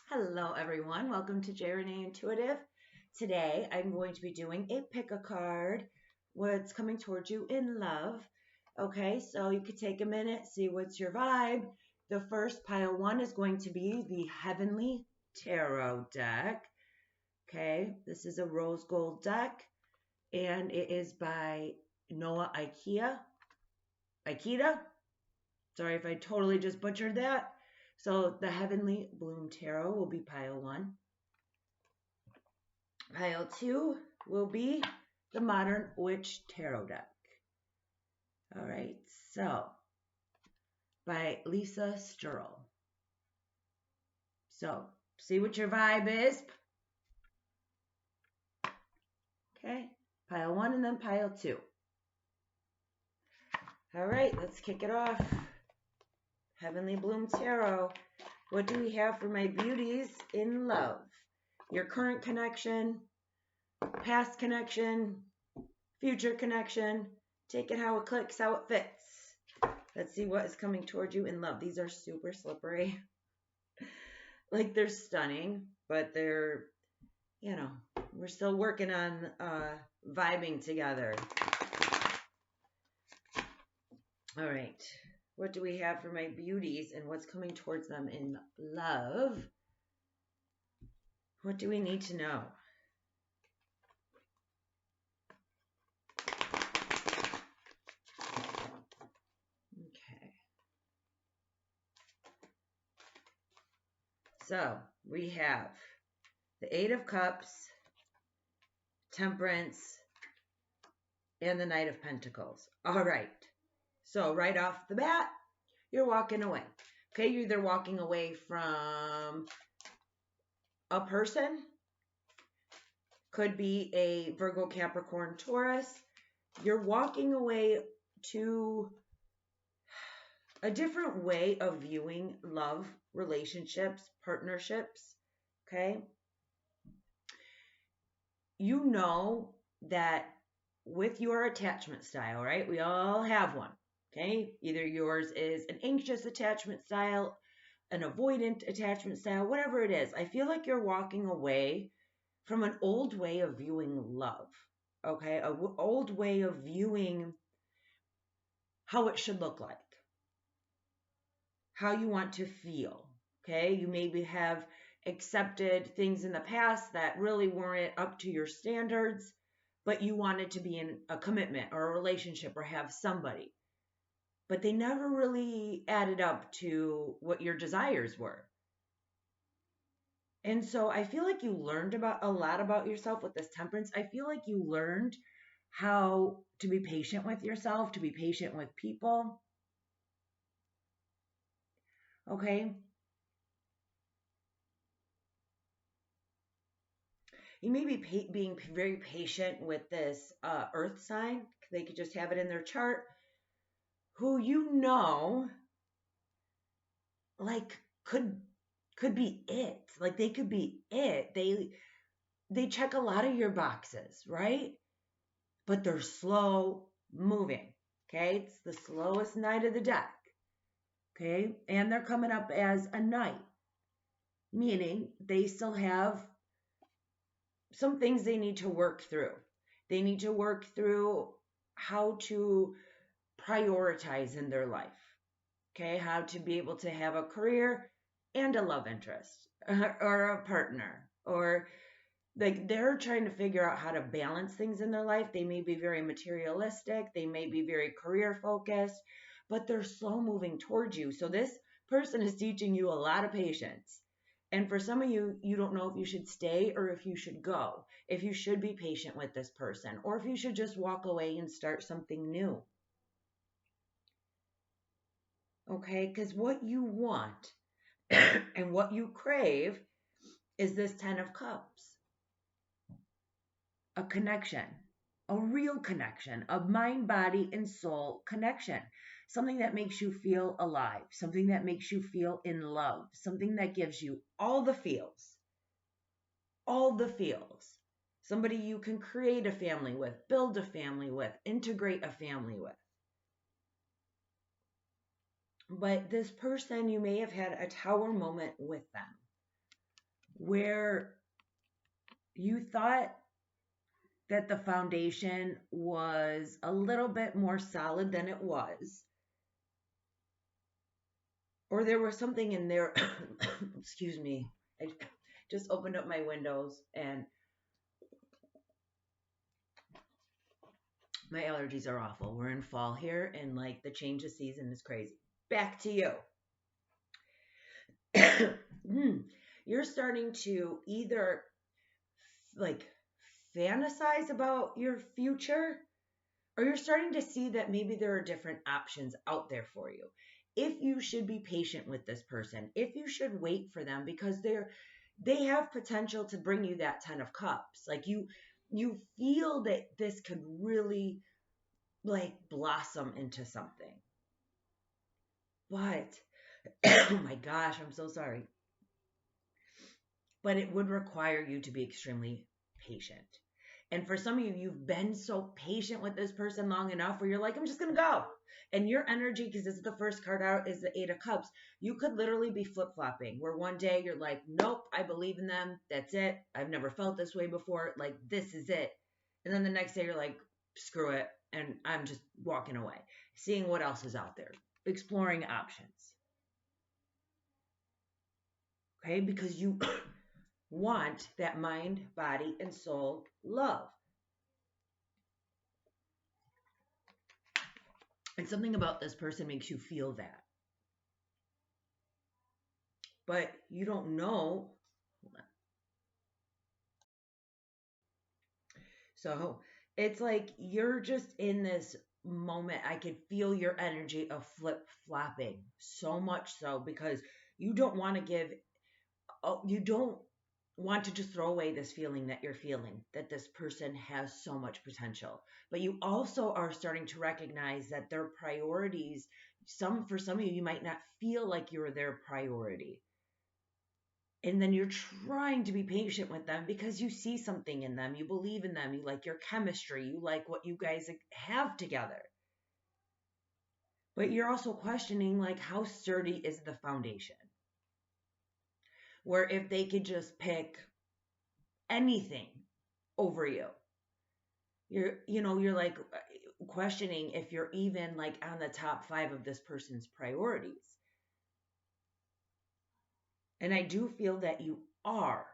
Hello, everyone. Welcome to Jreneeintuitive. Today, I'm going to be doing a pick a card. What's coming towards you in love? Okay, so you could take a minute, see what's your vibe. The first pile one is going to be the Heavenly Tarot deck. Okay, this is a rose gold deck, and it is by Noah Ikeda. Sorry if I totally just butchered that. So the Heavenly Bloom Tarot will be pile one. Pile two will be the Modern Witch Tarot deck. All right, so by Lisa Sturl. So see what your vibe is. Okay, pile one and then pile two. All right, let's kick it off. Heavenly Bloom Tarot. What do we have for my beauties in love? Your current connection, past connection, future connection. Take it how it clicks, how it fits. Let's see what is coming towards you in love. These are super slippery. Like, they're stunning, but they're, we're still working on vibing together. All right. What do we have for my beauties and what's coming towards them in love? What do we need to know? Okay. So we have the Eight of Cups, Temperance, and the Knight of Pentacles. All right. So right off the bat, you're walking away. Okay, you're either walking away from a person, could be a Virgo, Capricorn, Taurus. You're walking away to a different way of viewing love, relationships, partnerships. Okay, you know that with your attachment style, right? We all have one. Okay, either yours is an anxious attachment style, an avoidant attachment style, whatever it is. I feel like you're walking away from an old way of viewing love, okay? An old way of viewing how it should look like, how you want to feel, okay? You maybe have accepted things in the past that really weren't up to your standards, but you wanted to be in a commitment or a relationship or have somebody. But they never really added up to what your desires were. And so I feel like you learned about a lot about yourself with this temperance. I feel like you learned how to be patient with yourself, to be patient with people. Okay? You may be being very patient with this earth sign. They could just have it in their chart. Who like could be it. Like, they could be it. They check a lot of your boxes, right? But they're slow moving. Okay? It's the slowest knight of the deck. Okay? And they're coming up as a knight, meaning they still have some things they need to work through. They need to work through how to prioritize in their life. Okay? How to be able to have a career and a love interest or a partner, or like, they're trying to figure out how to balance things in their life. They may be very materialistic. They may be very career focused, but they're slow moving towards you. So this person is teaching you a lot of patience. And for some of you, you don't know if you should stay or if you should go, if you should be patient with this person, or if you should just walk away and start something new. Okay, because what you want and what you crave is this 10 of Cups. A connection, a real connection, a mind, body, and soul connection. Something that makes you feel alive, something that makes you feel in love, something that gives you all the feels. All the feels. Somebody you can create a family with, build a family with, integrate a family with. But this person, you may have had a tower moment with them. where you thought that the foundation was a little bit more solid than it was, or there was something in there. Excuse me. I just opened up my windows and my allergies are awful. We're in fall here and like the change of season is crazy. Back to you. You're starting to either like fantasize about your future, or you're starting to see that maybe there are different options out there for you. If you should be patient with this person, if you should wait for them because they have potential to bring you that 10 of cups. Like you feel that this could really like blossom into something. But oh my gosh, I'm so sorry. But it would require you to be extremely patient. And for some of you, you've been so patient with this person long enough where you're like, I'm just going to go. And your energy, because this is the first card out, is the Eight of Cups. You could literally be flip-flopping, where one day you're like, nope, I believe in them. That's it. I've never felt this way before. Like, this is it. And then the next day you're like, screw it. And I'm just walking away, seeing what else is out there, exploring options. Okay? Because you want that mind, body, and soul love. And something about this person makes you feel that. But you don't know. So it's like you're just in this moment. I could feel your energy of flip-flopping so much so because you don't want to give, you don't want to just throw away this feeling that you're feeling, that this person has so much potential. But you also are starting to recognize that their priorities, for some of you, you might not feel like you're their priority. And then you're trying to be patient with them because you see something in them, you believe in them, you like your chemistry, you like what you guys have together. But you're also questioning, like, how sturdy is the foundation? Where if they could just pick anything over you, you're like questioning if you're even like on the top 5 of this person's priorities. And I do feel that you are.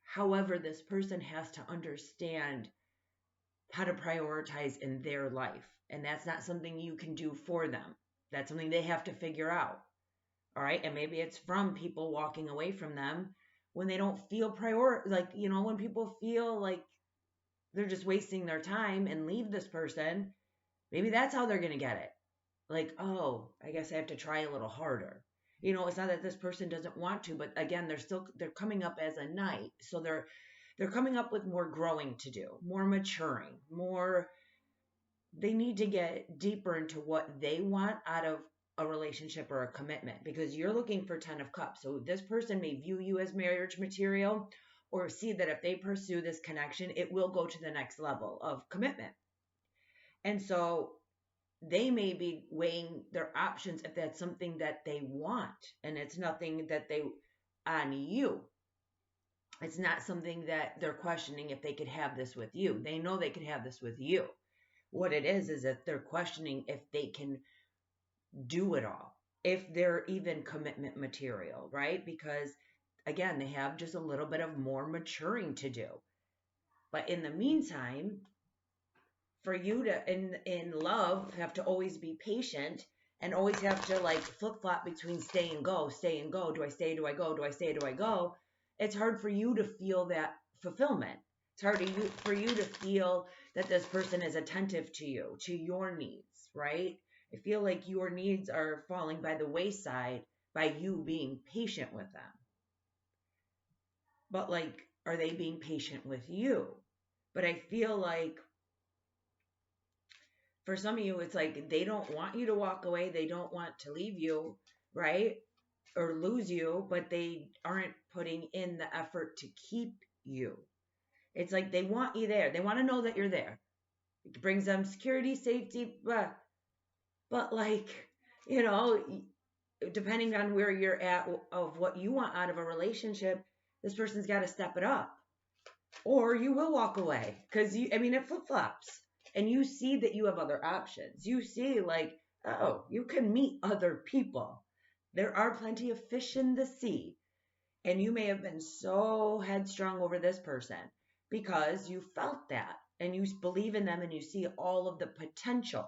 However, this person has to understand how to prioritize in their life. And that's not something you can do for them. That's something they have to figure out. All right. And maybe it's from people walking away from them when they don't feel when people feel like they're just wasting their time and leave this person, maybe that's how they're going to get it. Like, oh, I guess I have to try a little harder. It's not that this person doesn't want to, but again, they're coming up as a knight. So they're coming up with more growing to do, more maturing, they need to get deeper into what they want out of a relationship or a commitment, because you're looking for 10 of cups. So this person may view you as marriage material, or see that if they pursue this connection, it will go to the next level of commitment. And so they may be weighing their options if that's something that they want, and it's nothing that they on you. It's not something that they're questioning if they could have this with you. They know they could have this with you. What it is that they're questioning if they can do it all, if they're even commitment material, right? Because again, they have just a little bit of more maturing to do. But in the meantime, for you to in love have to always be patient and always have to like flip-flop between stay and go. Do I stay? Do I go? Do I stay? Do I go? It's hard for you to feel that fulfillment. It's hard for you to feel that this person is attentive to you, to your needs, right? I feel like your needs are falling by the wayside by you being patient with them. But like, are they being patient with you? But I feel like for some of you, it's like they don't want you to walk away. They don't want to leave you, right? Or lose you, but they aren't putting in the effort to keep you. It's like they want you there. They want to know that you're there. It brings them security, safety, but like, depending on where you're at of what you want out of a relationship, this person's got to step it up. Or you will walk away because it flip-flops. And you see that you have other options. You see like, oh, you can meet other people. There are plenty of fish in the sea. And you may have been so headstrong over this person because you felt that and you believe in them and you see all of the potential.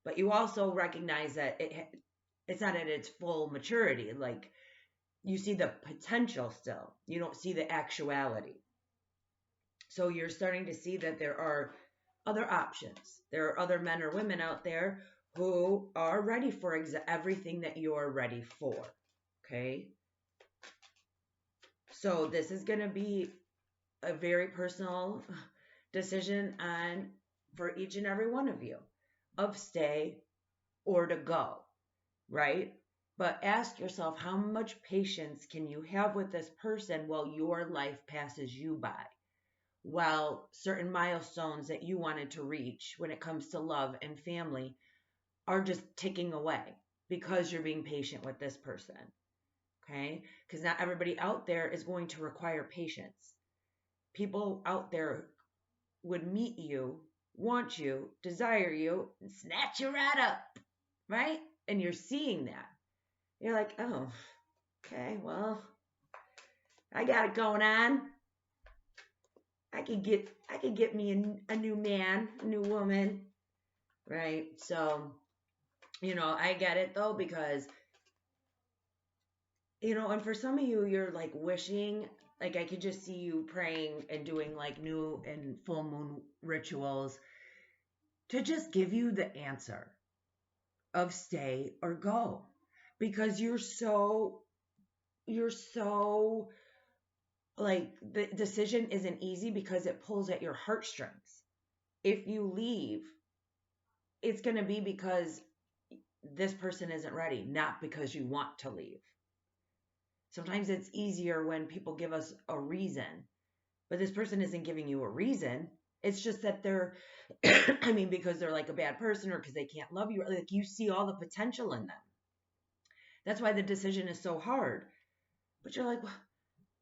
But you also recognize that it's not at its full maturity. Like, you see the potential still. You don't see the actuality. So you're starting to see that there are other options. There are other men or women out there who are ready for everything that you're ready for. Okay? So this is going to be a very personal decision for each and every one of you of stay or to go, right? But ask yourself, how much patience can you have with this person while your life passes you by? While certain milestones that you wanted to reach when it comes to love and family are just ticking away because you're being patient with this person. Okay? Because not everybody out there is going to require patience. People out there would meet you, want you, desire you, and snatch you right up, right? And you're seeing that. You're like, oh, okay, well, I got it going on. I could get me a new man, a new woman, right? So, I get it though, because, and for some of you, you're like wishing, like I could just see you praying and doing like new and full moon rituals to just give you the answer of stay or go, because you're so like, the decision isn't easy because it pulls at your heartstrings. If you leave, it's going to be because this person isn't ready, not because you want to leave. Sometimes it's easier when people give us a reason, but this person isn't giving you a reason. It's just that they're, because they're like a bad person or because they can't love you. Like, you see all the potential in them. That's why the decision is so hard. But you're like, well,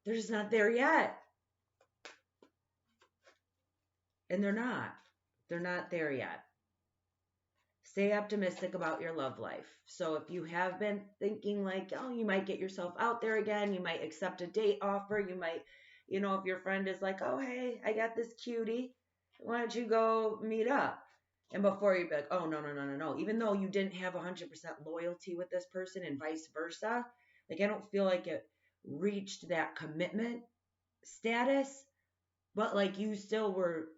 they're just not there yet. And they're not. They're not there yet. Stay optimistic about your love life. So if you have been thinking like, oh, you might get yourself out there again, you might accept a date offer, you might, if your friend is like, oh, hey, I got this cutie, why don't you go meet up? And before you'd be like, oh, no. Even though you didn't have 100% loyalty with this person and vice versa, like, I don't feel like it reached that commitment status, but like, you still were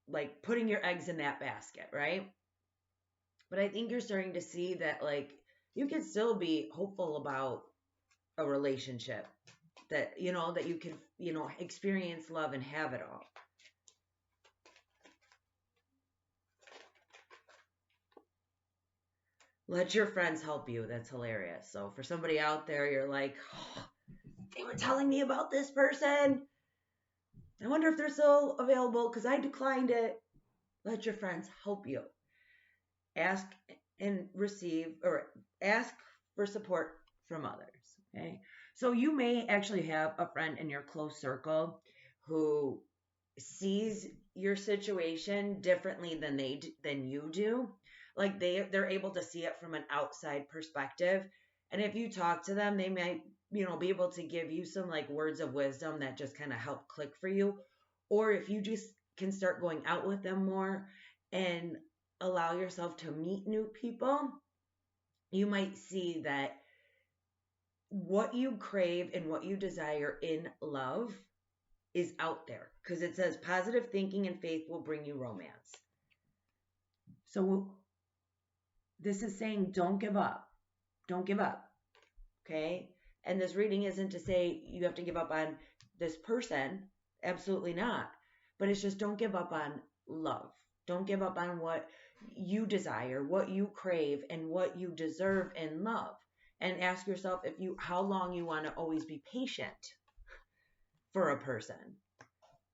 like putting your eggs in that basket, right? But I think you're starting to see that, like, you can still be hopeful about a relationship, that, that you can, experience love and have it all. Let your friends help you. That's hilarious. So for somebody out there, you're like, oh, they were telling me about this person. I wonder if they're still available because I declined it. Let your friends help you. Ask and receive, or ask for support from others. Okay. So you may actually have a friend in your close circle who sees your situation differently than you do. Like, they're able to see it from an outside perspective. And if you talk to them, they might, be able to give you some like words of wisdom that just kind of help click for you. Or if you just can start going out with them more and allow yourself to meet new people, you might see that what you crave and what you desire in love is out there, because it says positive thinking and faith will bring you romance. So this is saying don't give up. Don't give up. Okay? And this reading isn't to say you have to give up on this person. Absolutely not. But it's just don't give up on love. Don't give up on what you desire, what you crave, and what you deserve in love. And ask yourself how long you want to always be patient for a person.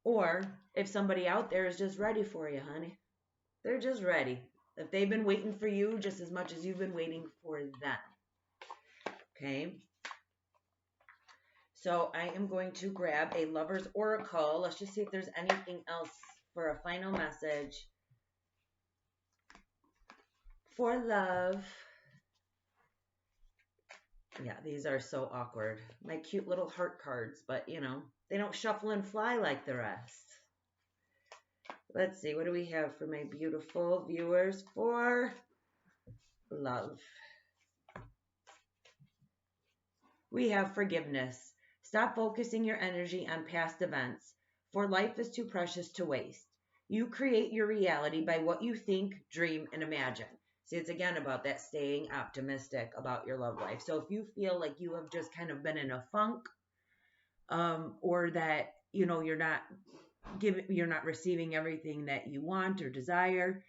Or if somebody out there is just ready for you, honey. They're just ready. If they've been waiting for you just as much as you've been waiting for them. Okay? So I am going to grab a lover's oracle. Let's just see if there's anything else for a final message for love. Yeah, these are so awkward. My cute little heart cards, but you know, they don't shuffle and fly like the rest. Let's see, what do we have for my beautiful viewers for love? We have forgiveness. Stop focusing your energy on past events, for life is too precious to waste. You create your reality by what you think, dream, and imagine. See, it's again about that staying optimistic about your love life. So if you feel like you have just kind of been in a funk, or that, you know, you're not receiving everything that you want or desire,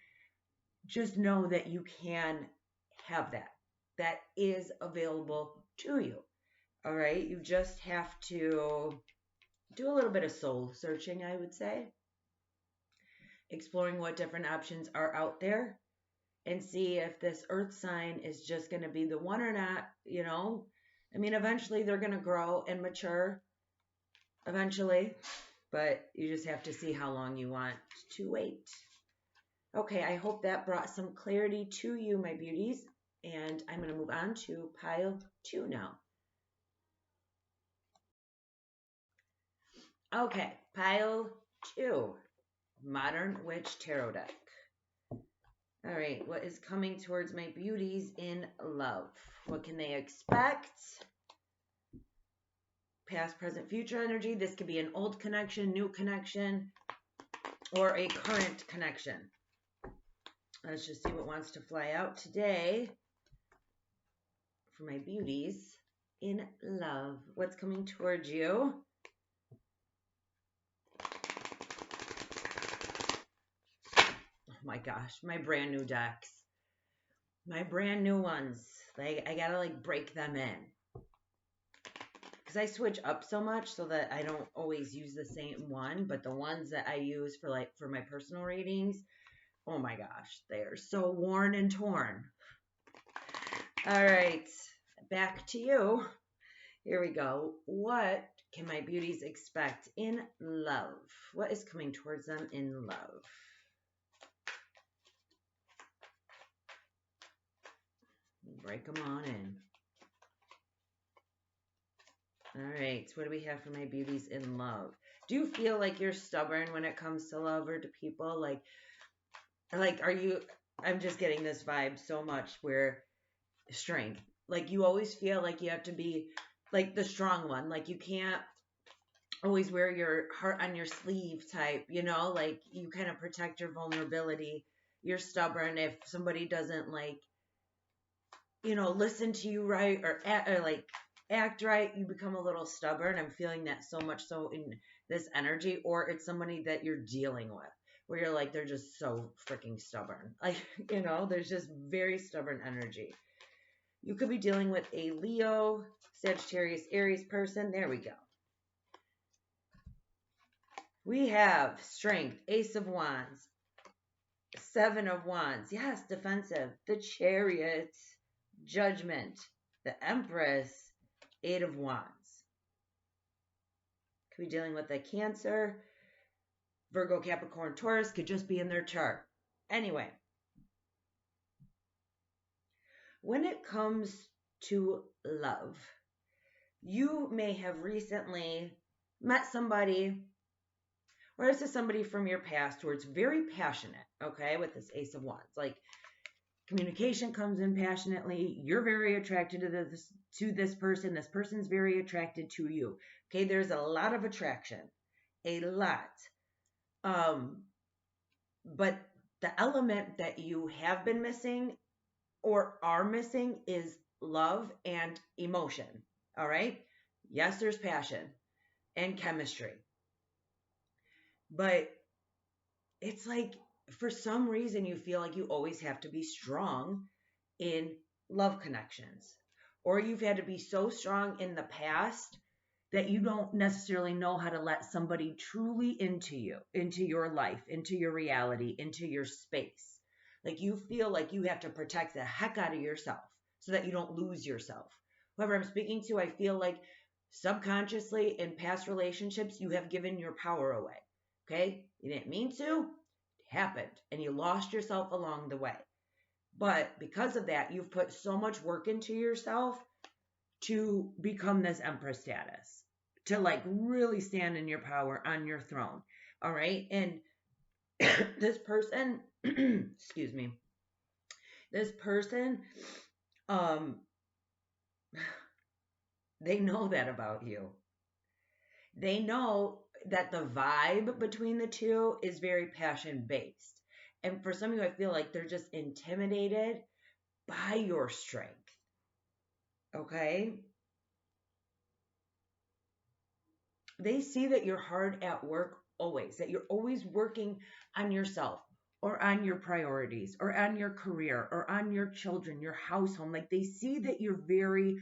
just know that you can have that. That is available to you. All right. You just have to do a little bit of soul searching, I would say. Exploring what different options are out there and see if this earth sign is just going to be the one or not, you know. I mean, eventually they're going to grow and mature eventually, but you just have to see how long you want to wait. Okay, I hope that brought some clarity to you, my beauties. And I'm going to move on to pile 2 now. Okay, pile 2, Modern Witch Tarot deck. All right, what is coming towards my beauties in love? What can they expect? Past, present, future energy. This could be an old connection, new connection, or a current connection. Let's just see what wants to fly out today for my beauties in love. What's coming towards you? Oh my gosh, my brand new decks. My brand new ones. I gotta like break them in. Because I switch up so much so that I don't always use the same one, but the ones that I use for my personal readings, oh my gosh, they are so worn and torn. All right, back to you. Here we go. What can my beauties expect in love? What is coming towards them in love? Break them on in. All right, so what do we have for my beauties in love? Do you feel like you're stubborn when it comes to love or to people? Like are you, I'm just getting this vibe so much where strength. Like you always feel like you have to be like the strong one. Like you can't always wear your heart on your sleeve type, you know, like you kind of protect your vulnerability. You're stubborn if somebody doesn't like, you know, listen to you right or act right, you become a little stubborn. I'm feeling that so much so in this energy, or it's somebody that you're dealing with where you're like, they're just so freaking stubborn. Like, you know, there's just very stubborn energy. You could be dealing with a Leo, Sagittarius, Aries person. There we go. We have strength, Ace of Wands, 7 of Wands. Yes, defensive. The Chariot, Judgment, the Empress, 8 of Wands. Could be dealing with a Cancer, Virgo, Capricorn, Taurus. Could just be in their chart. Anyway, when it comes to love, you may have recently met somebody, or this is somebody from your past where it's very passionate, okay, with this Ace of Wands. Like, communication comes in passionately. You're very attracted to this person. This person's very attracted to you. Okay, there's a lot of attraction. A lot. But the element that you have been missing or are missing is love and emotion. All right? Yes, there's passion and chemistry. But it's like, for some reason, you feel like you always have to be strong in love connections. Or you've had to be so strong in the past that you don't necessarily know how to let somebody truly into you, into your life, into your reality, into your space. Like you feel like you have to protect the heck out of yourself so that you don't lose yourself. Whoever I'm speaking to, I feel like Subconsciously, in past relationships, you have given your power away. Okay? You didn't mean to. It happened. And you lost yourself along the way. But because of that, you've put so much work into yourself to become this empress status, to like really stand in your power on your throne. All right. And this person, excuse me, this person, um, they know that about you. They know that the vibe between the two is very passion based. And for some of you, I feel like they're just intimidated by your strength. Okay? They see that you're hard at work always, that you're always working on yourself or on your priorities or on your career or on your children, your household. Like they see that you're very,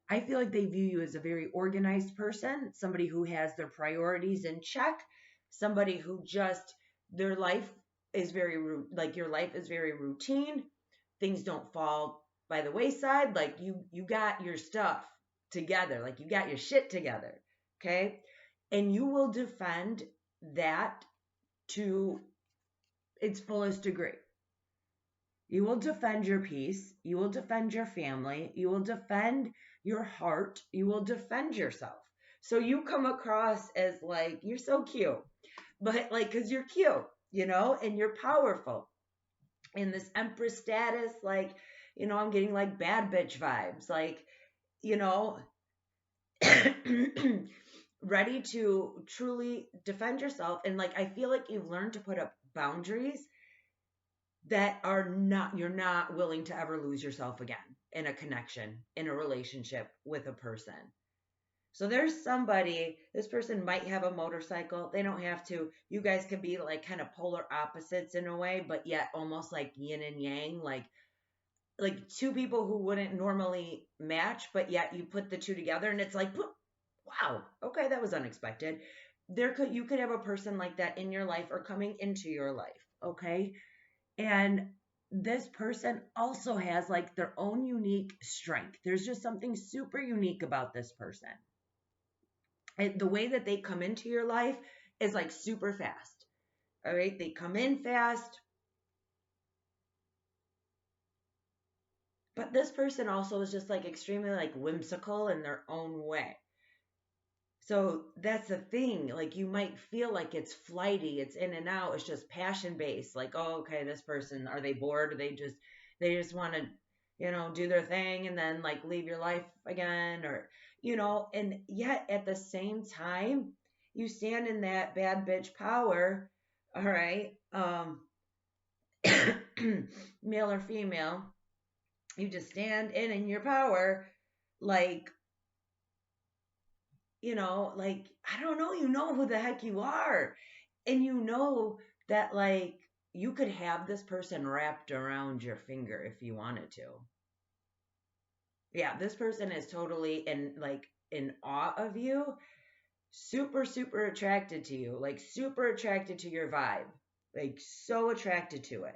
I feel like they view you as a very organized person, somebody who has their priorities in check, somebody who just, their life is very, like your life is very routine. Things don't fall by the wayside. Like you got your stuff together, like you got your shit together. Okay. And you will defend that to its fullest degree. You will defend your peace. You will defend your family. You will defend your heart. You will defend yourself. So you come across as like, you're so cute, but like, cause you're cute, and you're powerful in this empress status. Like, I'm getting like bad bitch vibes, like, you know, ready to truly defend yourself. And like, I feel like you've learned to put up boundaries that are not, you're not willing to ever lose yourself again in a connection, in a relationship with a person. So there's somebody, this person might have a motorcycle. They don't have to. You guys could be like kind of polar opposites in a way, but yet almost like yin and yang, like two people who wouldn't normally match, but yet you put the two together and it's like, wow, okay, that was unexpected. You could have a person like that in your life or coming into your life, okay? And this person also has like their own unique strength. There's just something super unique about this person. And the way that they come into your life is like super fast. All right. They come in fast. But this person also is just like extremely like whimsical in their own way. So that's the thing. Like you might feel like it's flighty, it's in and out, it's just passion based. Like, oh, okay, this person, are they bored? Or they just want to, do their thing and then like leave your life again, or, and yet at the same time, you stand in that bad bitch power. All right. Male or female, you just stand in your power, like, like, I don't know, who the heck you are. And that, like, you could have this person wrapped around your finger if you wanted to. Yeah, this person is totally in awe of you, super, super attracted to you, like super attracted to your vibe, like so attracted to it.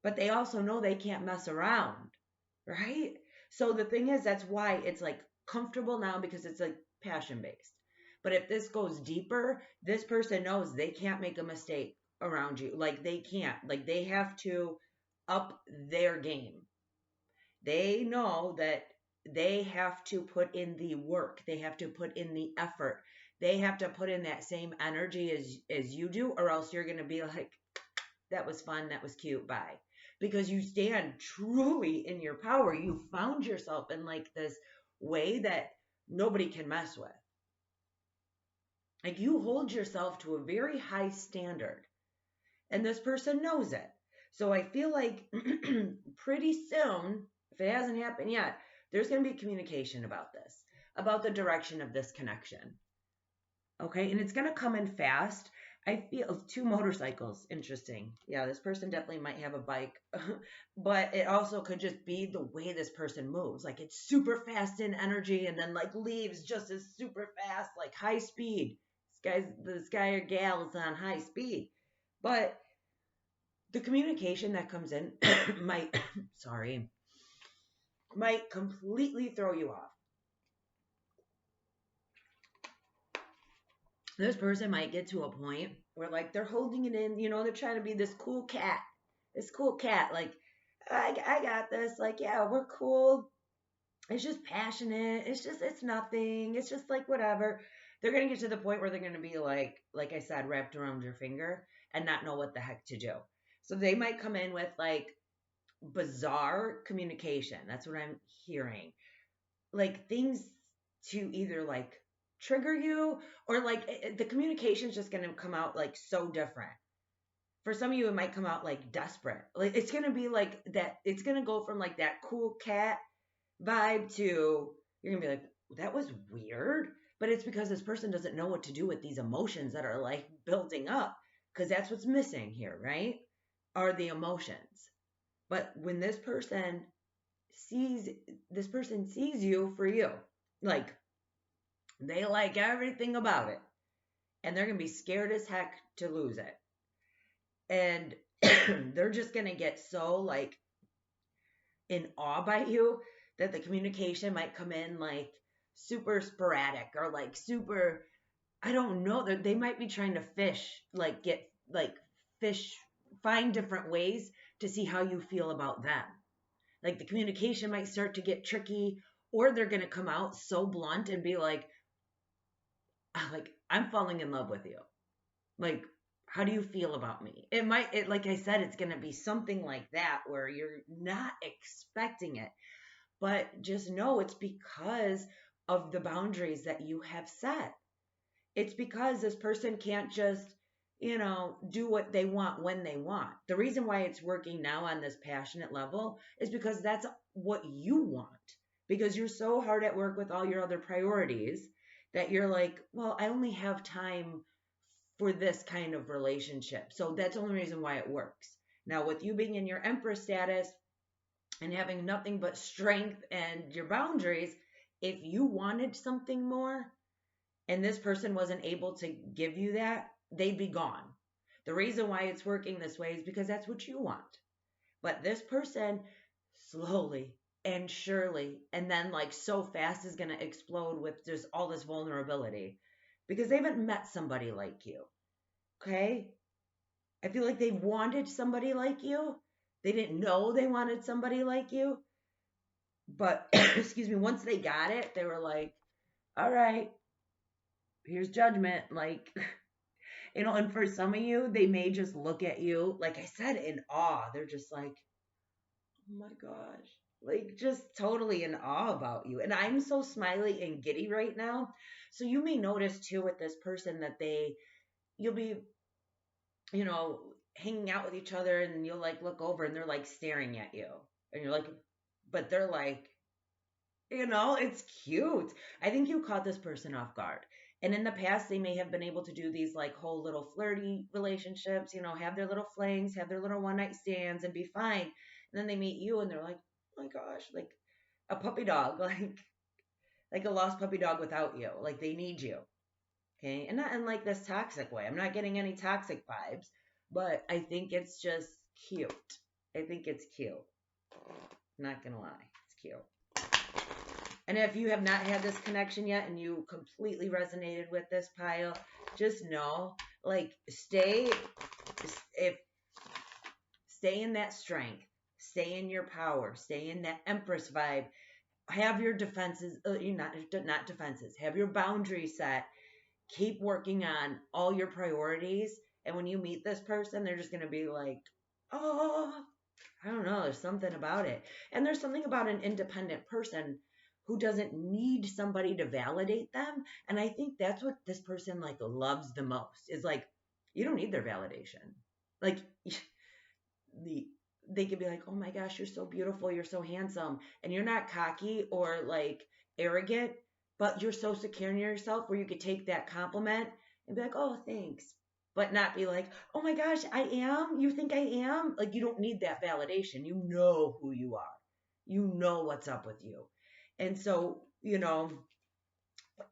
But they also know they can't mess around, right? So the thing is, that's why it's like comfortable now because it's like passion based. But if this goes deeper, this person knows they can't make a mistake around you. Like they can't. Like they have to up their game. They know that they have to put in the work. They have to put in the effort. They have to put in that same energy as you do, or else you're going to be like, that was fun, that was cute, bye. Because you stand truly in your power. You found yourself in like this way that nobody can mess with. Like you hold yourself to a very high standard, and this person knows it. So I feel like pretty soon, if it hasn't happened yet, there's going to be communication about this, about the direction of this connection. Okay, and it's going to come in fast. I feel 2 motorcycles. Interesting. Yeah, this person definitely might have a bike, but it also could just be the way this person moves. Like it's super fast in energy and then like leaves just as super fast, like high speed. This guy or gal is on high speed. But the communication that comes in might, might completely throw you off. This person might get to a point where like they're holding it in, they're trying to be this cool cat. This cool cat, like, I got this. Like, yeah, we're cool. It's just passionate. It's nothing. It's just like whatever. They're going to get to the point where they're going to be like I said, wrapped around your finger and not know what the heck to do. So they might come in with like bizarre communication. That's what I'm hearing. Like things to either like trigger you or like the communication's just going to come out like so different. For some of you, it might come out like desperate. Like it's going to be like that. It's going to go from like that cool cat vibe to you're going to be like, that was weird. But it's because this person doesn't know what to do with these emotions that are like building up because that's what's missing here, right? Are the emotions. But when sees this person sees you for you, like they like everything about it, and they're gonna be scared as heck to lose it, and they're just gonna get so like in awe by you that the communication might come in like super sporadic or like super, I don't know, they might be trying to fish, like get like fish, find different ways to see how you feel about them. Like the communication might start to get tricky, or they're going to come out so blunt and be like I'm falling in love with you. Like, how do you feel about me? Like I said, it's going to be something like that where you're not expecting it, but just know it's because of the boundaries that you have set. It's because this person can't just, do what they want when they want. The reason why it's working now on this passionate level is because that's what you want. Because you're so hard at work with all your other priorities that you're like, well, I only have time for this kind of relationship. So that's the only reason why it works. Now, with you being in your Empress status and having nothing but strength and your boundaries, if you wanted something more, and this person wasn't able to give you that, they'd be gone. The reason why it's working this way is because that's what you want. But this person slowly and surely, and then like so fast, is going to explode with just all this vulnerability because they haven't met somebody like you. Okay? I feel like they wanted somebody like you. They didn't know they wanted somebody like you. But, excuse me, once they got it, they were like, all right, here's judgment. Like, and for some of you, they may just look at you, like I said, in awe. They're just like, oh my gosh, like just totally in awe about you. And I'm so smiley and giddy right now. So you may notice too with this person that you'll be, you know, hanging out with each other and you'll like look over and they're like staring at you. And you're like, but they're like, it's cute. I think you caught this person off guard. And in the past, they may have been able to do these like whole little flirty relationships, have their little flings, have their little one night stands and be fine. And then they meet you and they're like, oh my gosh, like a puppy dog, like a lost puppy dog without you. Like they need you. Okay. And not in like this toxic way. I'm not getting any toxic vibes, but I think it's just cute. I think it's cute. Not gonna lie. It's cute. And if you have not had this connection yet and you completely resonated with this pile, just know, like, if stay in that strength, stay in your power, stay in that Empress vibe. Have your defenses, not defenses, have your boundaries set. Keep working on all your priorities. And when you meet this person, they're just going to be like, oh, I don't know, there's something about it. And there's something about an independent person who doesn't need somebody to validate them. And I think that's what this person like loves the most is like, you don't need their validation. Like they could be like, oh my gosh, you're so beautiful, you're so handsome. And you're not cocky or like arrogant, but you're so secure in yourself where you could take that compliment and be like, oh, thanks. But not be like, oh my gosh, I am? You think I am? Like, you don't need that validation. You know who you are. You know what's up with you. And so,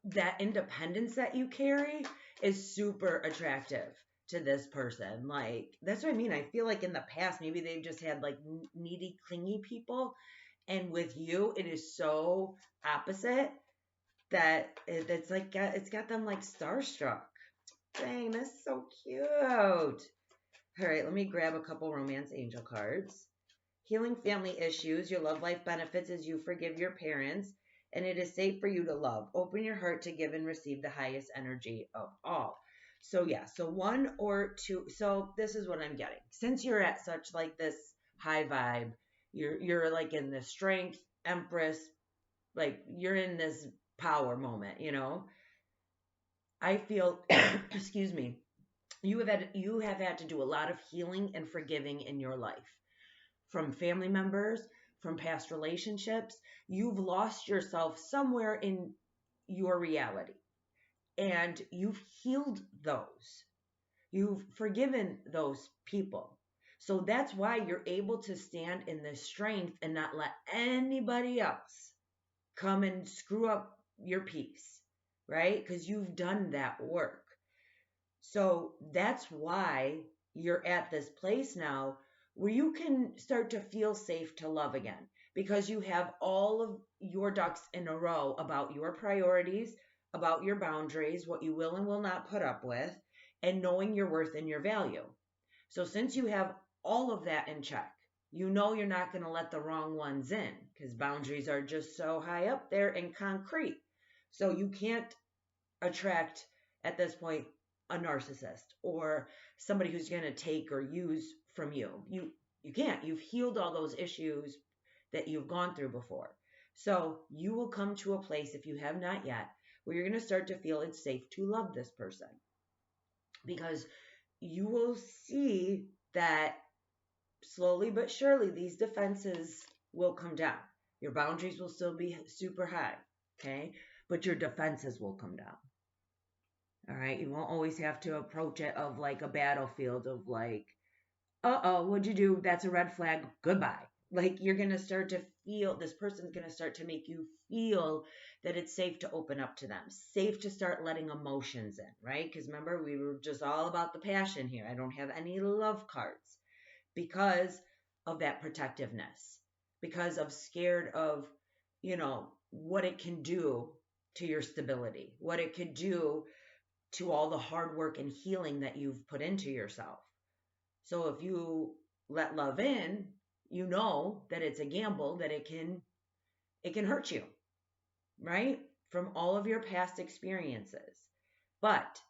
that independence that you carry is super attractive to this person. Like, that's what I mean. I feel like in the past, maybe they've just had like needy, clingy people. And with you, it is so opposite that it's like, it's got them like starstruck. Dang, that's so cute. All right, let me grab a couple romance angel cards. Healing family issues. Your love life benefits as you forgive your parents, and it is safe for you to love. Open your heart to give and receive the highest energy of all. So yeah, so one or two. So this is what I'm getting. Since you're at such like this high vibe, you're like in the strength, empress, like you're in this power moment, I feel excuse me, you have had to do a lot of healing and forgiving in your life from family members, from past relationships. You've lost yourself somewhere in your reality and you've healed those. You've forgiven those people. So that's why you're able to stand in this strength and not let anybody else come and screw up your peace, right? Because you've done that work. So that's why you're at this place now where you can start to feel safe to love again because you have all of your ducks in a row about your priorities, about your boundaries, what you will and will not put up with, and knowing your worth and your value. So since you have all of that in check, you know you're not going to let the wrong ones in because boundaries are just so high up there and concrete. So you can't attract at this point a narcissist or somebody who's going to take or use from you. You can't. You've healed all those issues that you've gone through before. So you will come to a place, if you have not yet, where you're going to start to feel it's safe to love this person because you will see that slowly but surely these defenses will come down. Your boundaries will still be super high, okay? But your defenses will come down. All right. You won't always have to approach it of like a battlefield of like, uh-oh, what'd you do? That's a red flag. Goodbye. Like you're going to start to feel, this person's going to start to make you feel that it's safe to open up to them, safe to start letting emotions in, right? Because remember, we were just all about the passion here. I don't have any love cards because of that protectiveness, because of scared of, what it can do to your stability, what it could do to all the hard work and healing that you've put into yourself. So if you let love in, you know that it's a gamble, that it can hurt you, right? From all of your past experiences. But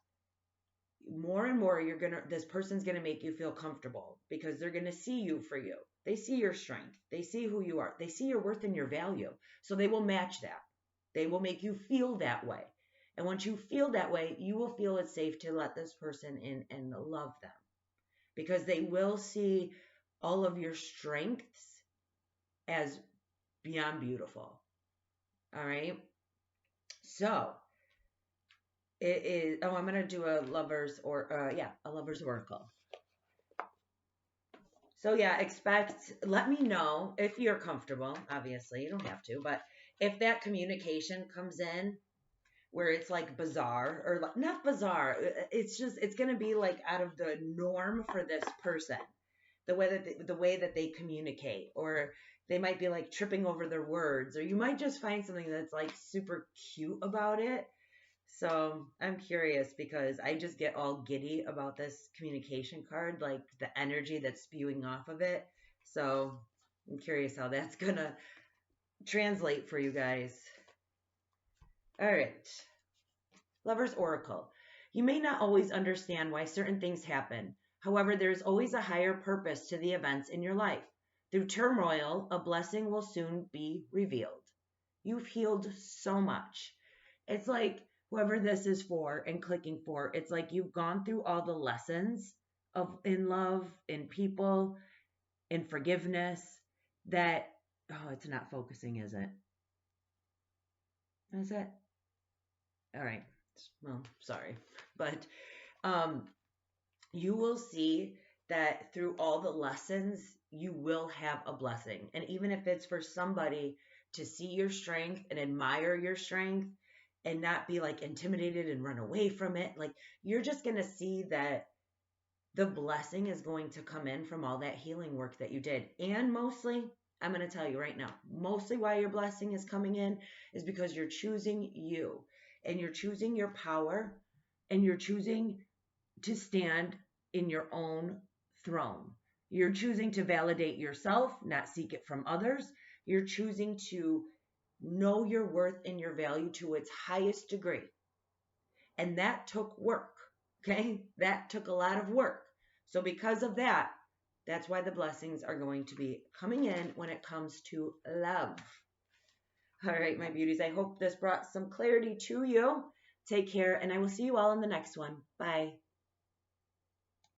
more and more this person's going to make you feel comfortable because they're going to see you for you. They see your strength. They see who you are. They see your worth and your value. So they will match that. They will make you feel that way. And once you feel that way, you will feel it's safe to let this person in and love them because they will see all of your strengths as beyond beautiful. All right. So it is, I'm going to do a lover's oracle. So yeah, let me know if you're comfortable. Obviously, you don't have to, but if that communication comes in where it's like bizarre or like not bizarre, it's going to be like out of the norm for this person. The way that they communicate, or they might be like tripping over their words, or you might just find something that's like super cute about it. So I'm curious because I just get all giddy about this communication card, like the energy that's spewing off of it. So I'm curious how that's gonna translate for you guys. All right. Lover's Oracle. You may not always understand why certain things happen. However, there is always a higher purpose to the events in your life. Through turmoil, a blessing will soon be revealed. You've healed so much. It's like whoever this is for and clicking for, it's like you've gone through all the lessons of in love, in people, in forgiveness that it's not focusing, is it? Is it? All right. Well, sorry. But um you will see that through all the lessons, you will have a blessing. And even if it's for somebody to see your strength and admire your strength and not be like intimidated and run away from it, like you're just going to see that the blessing is going to come in from all that healing work that you did. And mostly, I'm going to tell you right now, mostly why your blessing is coming in is because you're choosing you and you're choosing your power and you're choosing to stand in your own throne. You're choosing to validate yourself, not seek it from others. You're choosing to know your worth and your value to its highest degree. And that took work. Okay? That took a lot of work. So because of that, that's why the blessings are going to be coming in when it comes to love. All right, my beauties. I hope this brought some clarity to you. Take care, and I will see you all in the next one. Bye.